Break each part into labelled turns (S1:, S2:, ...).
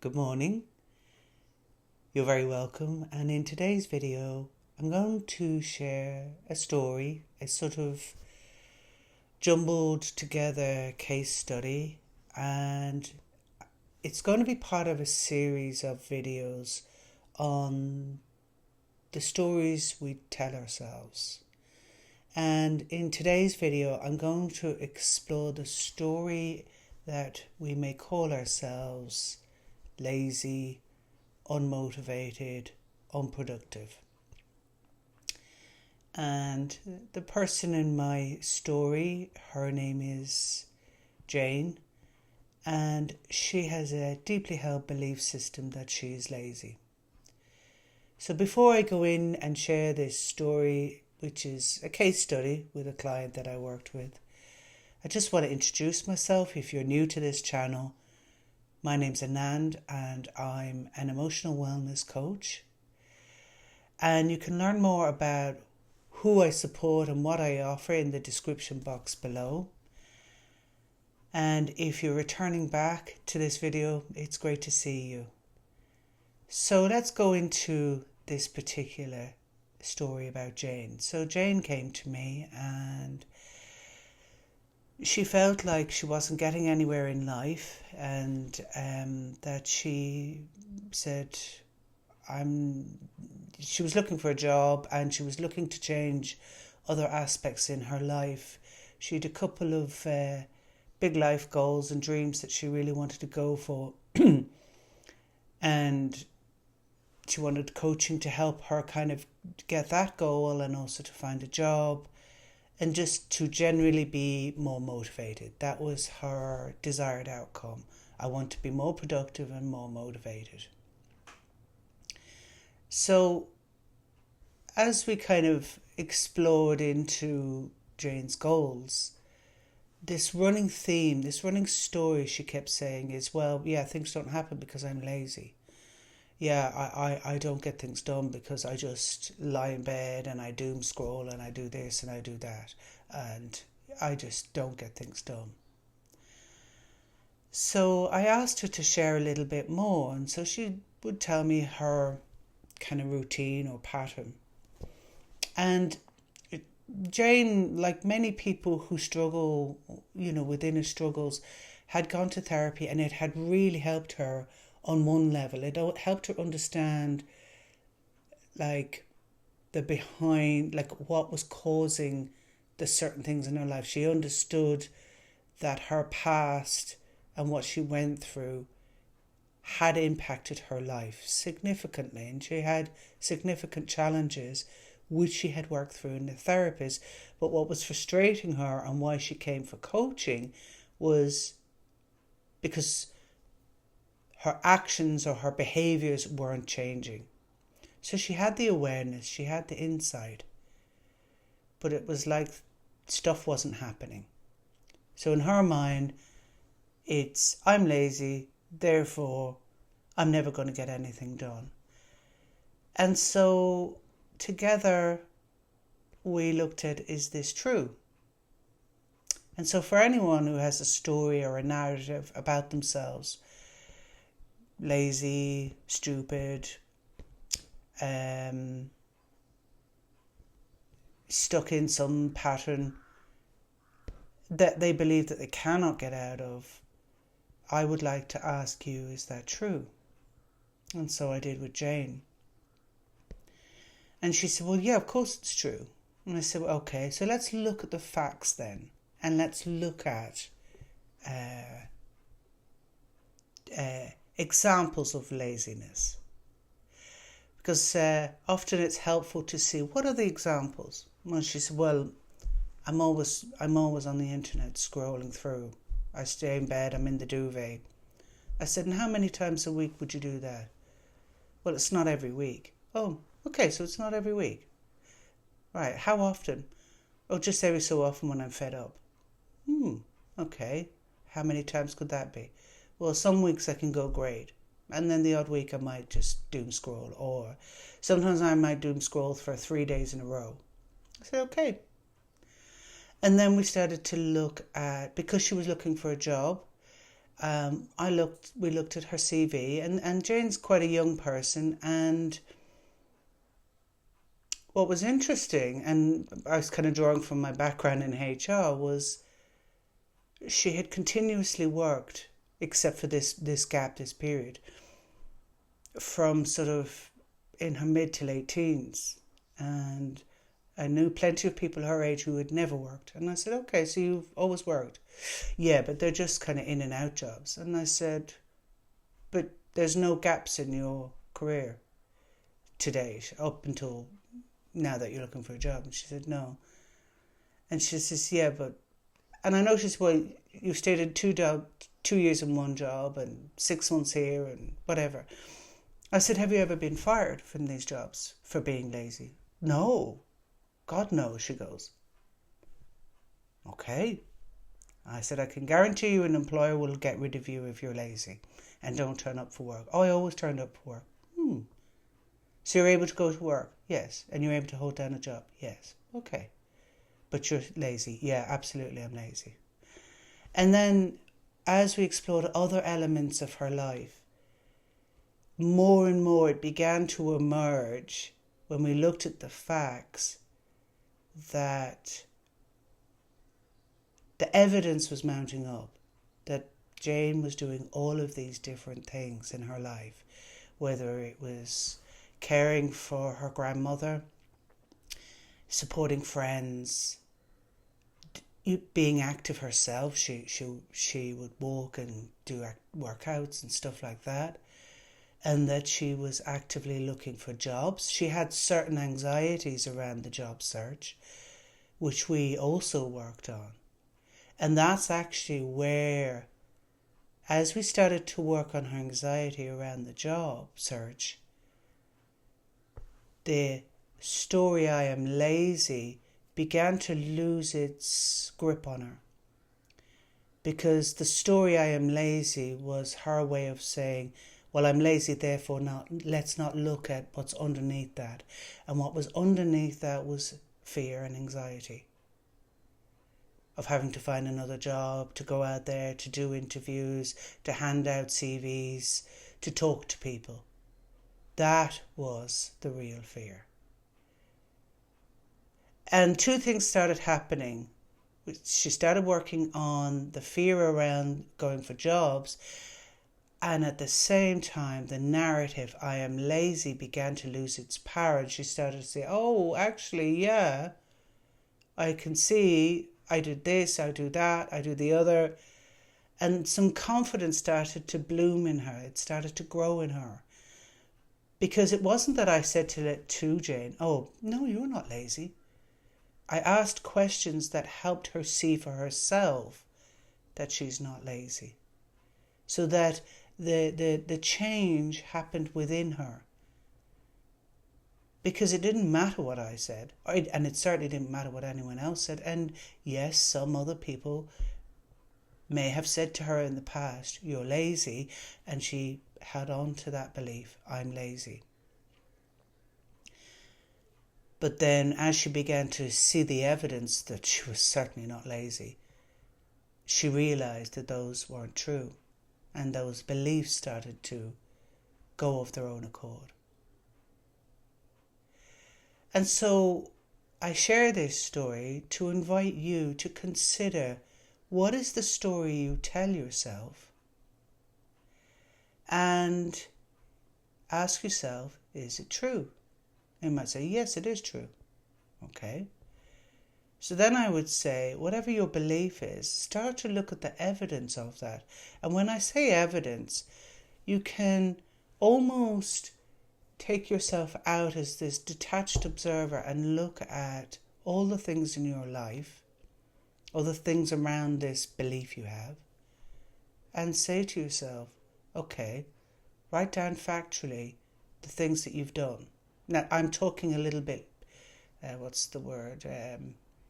S1: Good morning. You're very welcome. And in today's video, I'm going to share a story, a sort of jumbled together case study, and it's going to be part of a series of videos on the stories we tell ourselves. And in today's video, I'm going to explore the story that we may call ourselves lazy, unmotivated, unproductive. And the person in my story, her name is Jane, and she has a deeply held belief system that she is lazy. So before I go in and share this story, which is a case study with a client that I worked with, I just want to introduce myself. If you're new to this channel, my name's Anand and I'm an emotional wellness coach. And you can learn more about who I support and what I offer in the description box below. And if you're returning back to this video, it's great to see you. So let's go into this particular story about Jane. So Jane came to me and she felt like she wasn't getting anywhere in life, and that she said she was looking for a job and she was looking to change other aspects in her life. She had a couple of big life goals and dreams that she really wanted to go for and she wanted coaching to help her kind of get that goal and also to find a job and just to generally be more motivated. That was her desired outcome. I want to be more productive and more motivated. So as we kind of explored into Jane's goals, this running theme, this running story she kept saying is, well, yeah, things don't happen because I'm lazy. Yeah, I don't get things done because I just lie in bed and I doom scroll and I do this and I do that. And I just don't get things done. So I asked her to share a little bit more. And so she would tell me her kind of routine or pattern. And Jane, like many people who struggle, with inner struggles, had gone to therapy and it had really helped her on one level. It helped her understand what was causing the certain things in her life. She understood that her past and what she went through had impacted her life significantly, and she had significant challenges which she had worked through in the therapist. But what was frustrating her and why she came for coaching was because her actions or her behaviours weren't changing. So she had the awareness, she had the insight, but it was like stuff wasn't happening. So in her mind, it's, I'm lazy, therefore I'm never going to get anything done. And so together we looked at, is this true? And so for anyone who has a story or a narrative about themselves, lazy, stupid, stuck in some pattern that they believe that they cannot get out of, I would like to ask you, is that true? And so I did with Jane. And she said, well, yeah, of course it's true. And I said, well, okay, so let's look at the facts then. And let's look at examples of laziness, because often it's helpful to see what are the examples. Well, she said, well, I'm always on the internet scrolling through. I stay in bed, I'm in the duvet. I said, and how many times a week would you do that? Well, it's not every week. Oh, okay, so it's not every week. Right, how often? Oh, just every so often when I'm fed up. Okay, how many times could that be? Well, some weeks I can go great, and then the odd week I might just doom scroll, or sometimes I might doom scroll for 3 days in a row. I said, okay. And then we started to look at, because she was looking for a job, We looked at her CV, and Jane's quite a young person, and what was interesting, and I was kind of drawing from my background in HR, was she had continuously worked, except for this gap, this period, from sort of in her mid to late teens. And I knew plenty of people her age who had never worked. And I said, okay, so you've always worked? Yeah, but they're just kind of in and out jobs. And I said, but there's no gaps in your career to date, up until now that you're looking for a job. And she said, no. And she says, yeah, but... And I noticed, well, you stayed in 2 years in one job and 6 months here and whatever. I said, have you ever been fired from these jobs for being lazy? No. God, no, she goes. Okay. I said, I can guarantee you an employer will get rid of you if you're lazy and don't turn up for work. Oh, I always turned up for work. So you're able to go to work? Yes. And you're able to hold down a job? Yes. Okay. But you're lazy? Yeah, absolutely, I'm lazy. And then as we explored other elements of her life, more and more it began to emerge when we looked at the facts that the evidence was mounting up that Jane was doing all of these different things in her life, whether it was caring for her grandmother, supporting friends, being active herself. She would walk and do workouts and stuff like that, and that she was actively looking for jobs. She had certain anxieties around the job search, which we also worked on. And that's actually where, as we started to work on her anxiety around the job search, the story I am lazy began to lose its grip on her. Because the story I am lazy was her way of saying, well, I'm lazy, therefore let's not look at what's underneath that. And what was underneath that was fear and anxiety of having to find another job, to go out there, to do interviews, to hand out CVs, to talk to people. That was the real fear. And two things started happening. She started working on the fear around going for jobs, and at the same time, the narrative, I am lazy, began to lose its power. And she started to say, oh, actually, yeah, I can see I did this, I do that, I do the other. And some confidence started to bloom in her. It started to grow in her. Because it wasn't that I said to Jane, oh, no, you're not lazy. I asked questions that helped her see for herself that she's not lazy. So that the change happened within her. Because it didn't matter what I said, and it certainly didn't matter what anyone else said. And yes, some other people may have said to her in the past, you're lazy, and she held on to that belief, I'm lazy. But then as she began to see the evidence that she was certainly not lazy, she realised that those weren't true, and those beliefs started to go of their own accord. And so I share this story to invite you to consider, what is the story you tell yourself? And ask yourself, is it true? You might say, yes, it is true. Okay. So then I would say, whatever your belief is, start to look at the evidence of that. And when I say evidence, you can almost take yourself out as this detached observer and look at all the things in your life, or the things around this belief you have, and say to yourself, okay, write down factually the things that you've done. Now, I'm talking a little bit,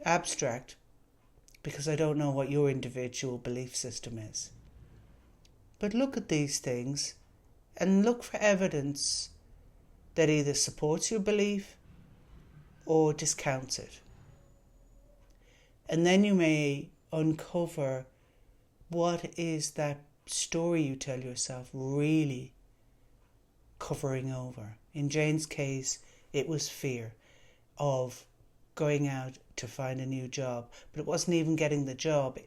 S1: abstract, because I don't know what your individual belief system is. But look at these things and look for evidence that either supports your belief or discounts it. And then you may uncover what is that story you tell yourself really covering over? In Jane's case, it was fear of going out to find a new job, but it wasn't even getting the job.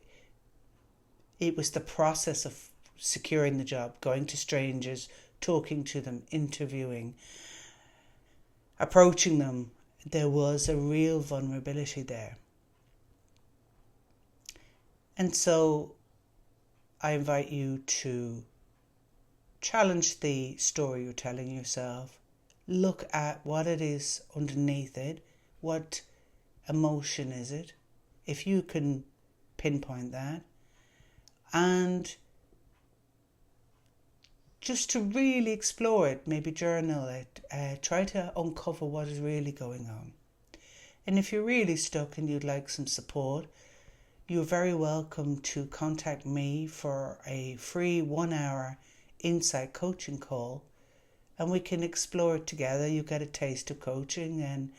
S1: It was the process of securing the job, going to strangers, talking to them, interviewing, approaching them. There was a real vulnerability there. And so I invite you to challenge the story you're telling yourself. Look at what it is underneath it. What emotion is it? If you can pinpoint that. And just to really explore it, maybe journal it, try to uncover what is really going on. And if you're really stuck and you'd like some support, you're very welcome to contact me for a free 1-hour insight coaching call, and we can explore it together. You get a taste of coaching, and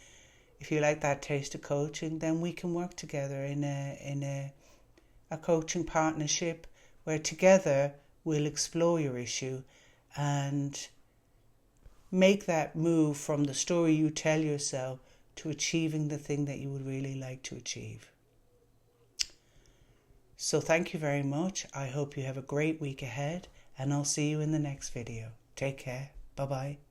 S1: if you like that taste of coaching, then we can work together in a coaching partnership where together we'll explore your issue and make that move from the story you tell yourself to achieving the thing that you would really like to achieve. So thank you very much. I hope you have a great week ahead, and I'll see you in the next video. Take care. Bye-bye.